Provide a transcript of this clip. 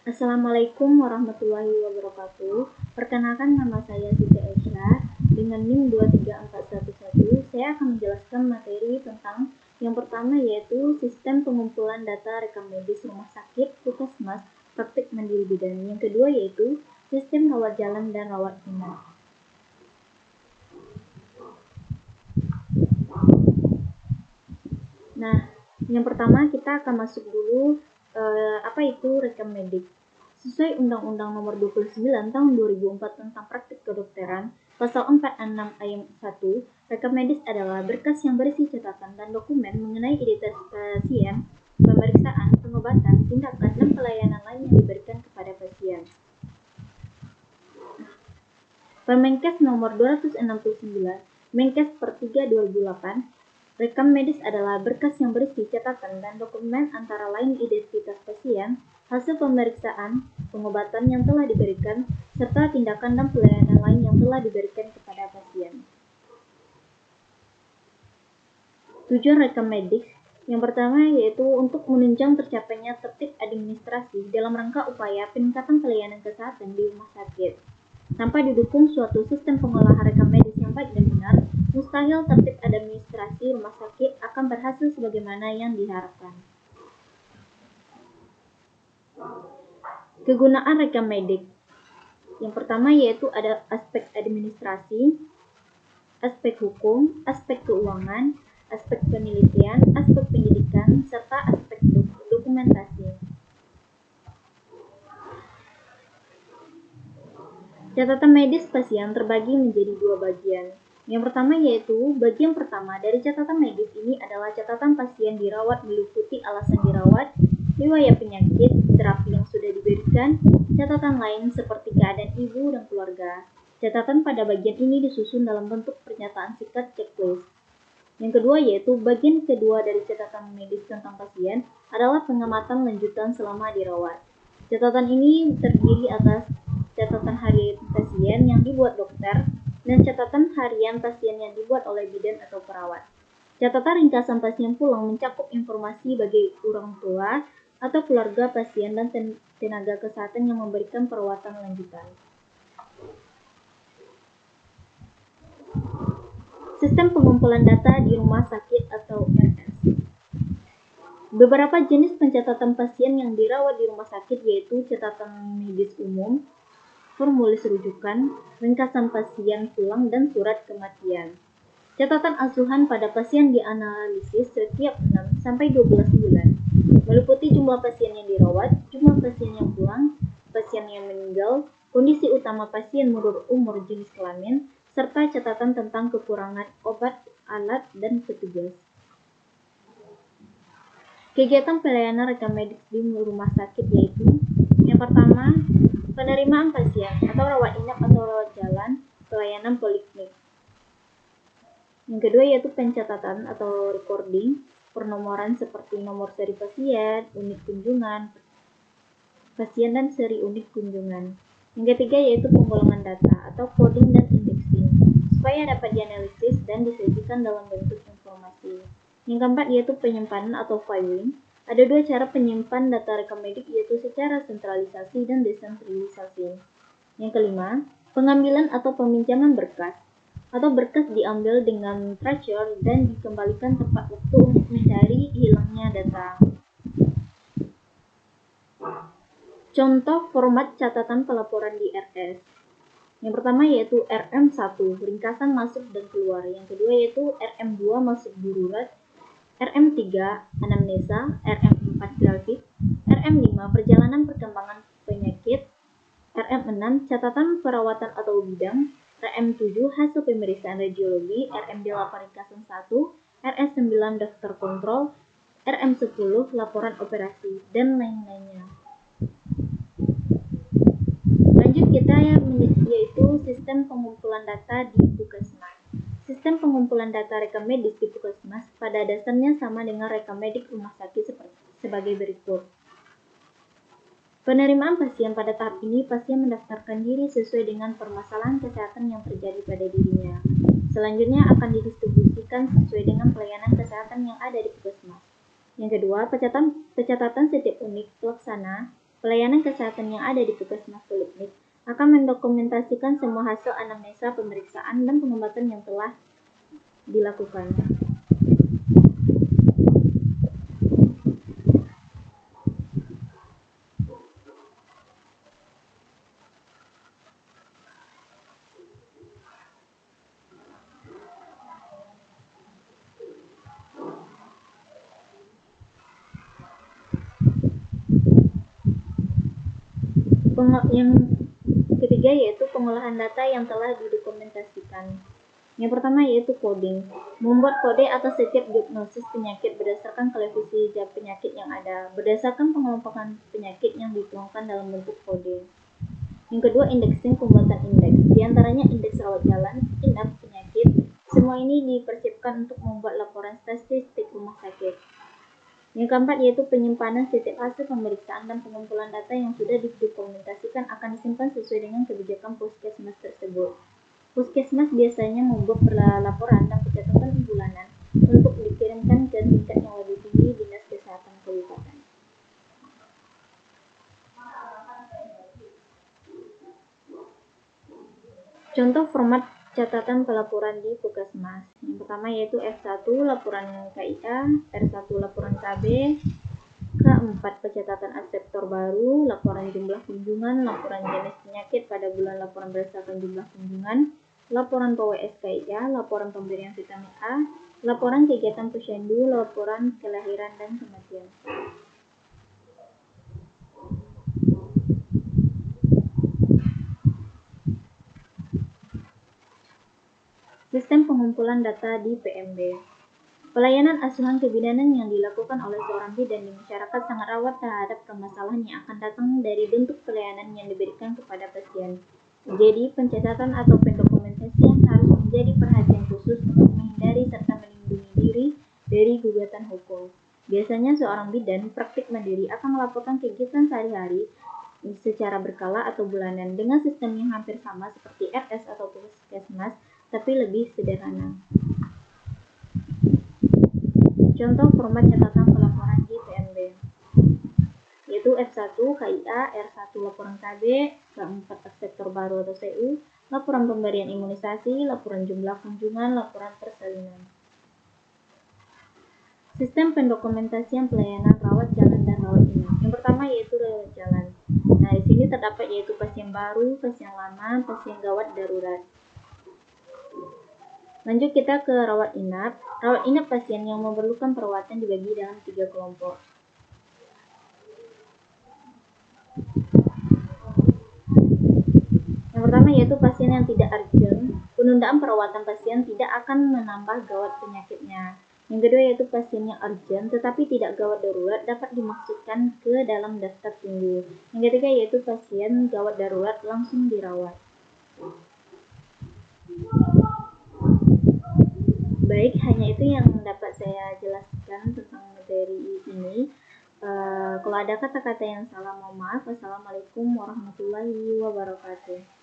Assalamualaikum warahmatullahi wabarakatuh. Perkenalkan, nama saya Siti Aisyah dengan NIM 23411. Saya akan menjelaskan materi tentang yang pertama, yaitu sistem pengumpulan data rekam medis rumah sakit, puskesmas, praktik mandiri bidan. Yang kedua yaitu sistem rawat jalan dan rawat inap. Nah, yang pertama kita akan masuk dulu apa itu rekam medik. Sesuai Undang-Undang Nomor 29 Tahun 2004 tentang Praktik Kedokteran, Pasal 46 Ayat 1, rekam medis adalah berkas yang berisi catatan dan dokumen mengenai identitas pasien, pemeriksaan, pengobatan, tindakan, dan pelayanan lain yang diberikan kepada pasien. Permenkes Nomor 269, Menkes per 3 2008, rekam medis adalah berkas yang berisi catatan dan dokumen antara lain identitas pasien, hasil pemeriksaan, pengobatan yang telah diberikan, serta tindakan dan pelayanan lain yang telah diberikan kepada pasien. Tujuan rekam medis yang pertama yaitu untuk menunjang tercapainya tertib administrasi dalam rangka upaya peningkatan pelayanan kesehatan di rumah sakit. Tanpa didukung suatu sistem pengolahan rekam medis yang baik dan benar, mustahil tertib administrasi rumah sakit akan berhasil sebagaimana yang diharapkan. Kegunaan rekam medik. Yang pertama yaitu ada aspek administrasi, aspek hukum, aspek keuangan, aspek penelitian, aspek pendidikan, serta aspek dokumentasi. Catatan medis pasien terbagi menjadi dua bagian. Yang pertama yaitu bagian pertama dari catatan medis ini adalah catatan pasien dirawat meliputi alasan dirawat, riwayat penyakit, terapi yang sudah diberikan, catatan lain seperti keadaan ibu dan keluarga. Catatan pada bagian ini disusun dalam bentuk pernyataan singkat checklist. Yang kedua yaitu bagian kedua dari catatan medis tentang pasien adalah pengamatan lanjutan selama dirawat. Catatan ini terdiri atas catatan harian pasien yang dibuat dokter dan catatan harian pasien yang dibuat oleh bidan atau perawat. Catatan ringkasan pasien pulang mencakup informasi bagi orang tua atau keluarga pasien dan tenaga kesehatan yang memberikan perawatan lanjutan. Sistem pengumpulan data di rumah sakit atau RS. Beberapa jenis pencatatan pasien yang dirawat di rumah sakit yaitu catatan medis umum, formulir rujukan, ringkasan pasien pulang, dan surat kematian. Catatan asuhan pada pasien dianalisis setiap 6-12 bulan, meliputi jumlah pasien yang dirawat, jumlah pasien yang pulang, pasien yang meninggal, kondisi utama pasien menurut umur, jenis kelamin, serta catatan tentang kekurangan obat, alat, dan petugas. Kegiatan pelayanan rekam medis di rumah sakit yaitu yang pertama, penerimaan pasien atau rawat inap atau rawat jalan, pelayanan poliklinik. Yang kedua yaitu pencatatan atau recording, pernomoran seperti nomor seri pasien, unit kunjungan, pasien dan seri unit kunjungan. Yang ketiga yaitu penggolongan data atau coding dan indexing, supaya dapat dianalisis dan disajikan dalam bentuk informasi. Yang keempat yaitu penyimpanan atau filing. Ada dua cara penyimpan data rekam medik yaitu secara sentralisasi dan desentralisasi. Yang kelima, pengambilan atau peminjaman berkas atau berkas diambil dengan tracer dan dikembalikan tepat waktu untuk menghindari hilangnya data. Contoh format catatan pelaporan di RS. Yang pertama yaitu RM1, ringkasan masuk dan keluar. Yang kedua yaitu RM2, masuk darurat. RM3, anamnesa. RM4, grafik. RM5, perjalanan perkembangan penyakit. RM6, catatan perawatan atau bidang. RM7, hasil pemeriksaan radiologi. RM8, ringkasan 1. RM9, daftar kontrol. RM10, laporan operasi, dan lain-lainnya. Lanjut kita yaitu sistem pengumpulan data di puskesmas. Sistem pengumpulan data rekam medis di puskesmas pada dasarnya sama dengan rekam medik rumah sakit sebagai berikut. Penerimaan pasien pada tahap ini, pasien mendaftarkan diri sesuai dengan permasalahan kesehatan yang terjadi pada dirinya. Selanjutnya akan didistribusikan sesuai dengan pelayanan kesehatan yang ada di puskesmas. Yang kedua, pencatatan setiap unit pelaksana pelayanan kesehatan yang ada di Puskesmas Poliklinik akan mendokumentasikan semua hasil anamnesa, pemeriksaan, dan pengobatan yang telah dilakukan. Yang ketiga yaitu pengolahan data yang telah didokumentasikan. Yang pertama yaitu coding. Membuat kode atas setiap diagnosis penyakit berdasarkan klasifikasi penyakit yang ada, berdasarkan pengelompokan penyakit yang dituangkan dalam bentuk kode. Yang kedua, indexing, pembuatan indeks. Di antaranya indeks rawat jalan, inap, penyakit. Semua ini dipersiapkan untuk membuat laporan statistik rumah sakit. Yang keempat yaitu penyimpanan setiap hasil pemeriksaan dan pengumpulan data yang sudah didokumentasikan akan disimpan sesuai dengan kebijakan puskesmas tersebut. Puskesmas biasanya membuat laporan dan pencatatan bulanan untuk dikirimkan ke tingkat yang lebih tinggi Dinas Kesehatan Kabupaten. Contoh format catatan pelaporan di Puskesmas. Yang pertama yaitu F1 laporan KIA, R1 laporan KB, K4 pencatatan aseptor baru, laporan jumlah kunjungan, laporan jenis penyakit pada bulan, laporan berdasarkan jumlah kunjungan, laporan PWS KIA, laporan pemberian vitamin A, laporan kegiatan posyandu, laporan kelahiran dan kematian. Sistem pengumpulan data di PMB. Pelayanan asuhan kebidanan yang dilakukan oleh seorang bidan di masyarakat sangat rawat terhadap permasalahan yang akan datang dari bentuk pelayanan yang diberikan kepada pasien. Jadi, pencatatan atau pendokumentasian harus menjadi perhatian khusus untuk menghindari serta melindungi diri dari gugatan hukum. Biasanya seorang bidan praktik mandiri akan melaporkan kegiatan sehari-hari secara berkala atau bulanan dengan sistem yang hampir sama seperti RS atau puskesmas, tapi lebih sederhana. Contoh format catatan pelaporan di PMB yaitu F1 KIA, R1 laporan KB, K4 sektor baru atau CU, laporan pemberian imunisasi, laporan jumlah kunjungan, laporan persalinan. Sistem pendokumentasian pelayanan rawat jalan dan rawat inap. Yang pertama yaitu rawat jalan. Nah, di sini terdapat yaitu pasien baru, pasien lama, pasien gawat darurat. Lanjut kita ke rawat inap. Rawat inap pasien yang memerlukan perawatan dibagi dalam 3 kelompok. Yang pertama yaitu pasien yang tidak urgent. Penundaan perawatan pasien tidak akan menambah gawat penyakitnya. Yang kedua yaitu pasien yang urgent tetapi tidak gawat darurat dapat dimasukkan ke dalam daftar tunggu. Yang ketiga yaitu pasien gawat darurat langsung dirawat. Baik, hanya itu yang dapat saya jelaskan tentang materi ini. Kalau ada kata-kata yang salah, mohon maaf. Wassalamualaikum warahmatullahi wabarakatuh.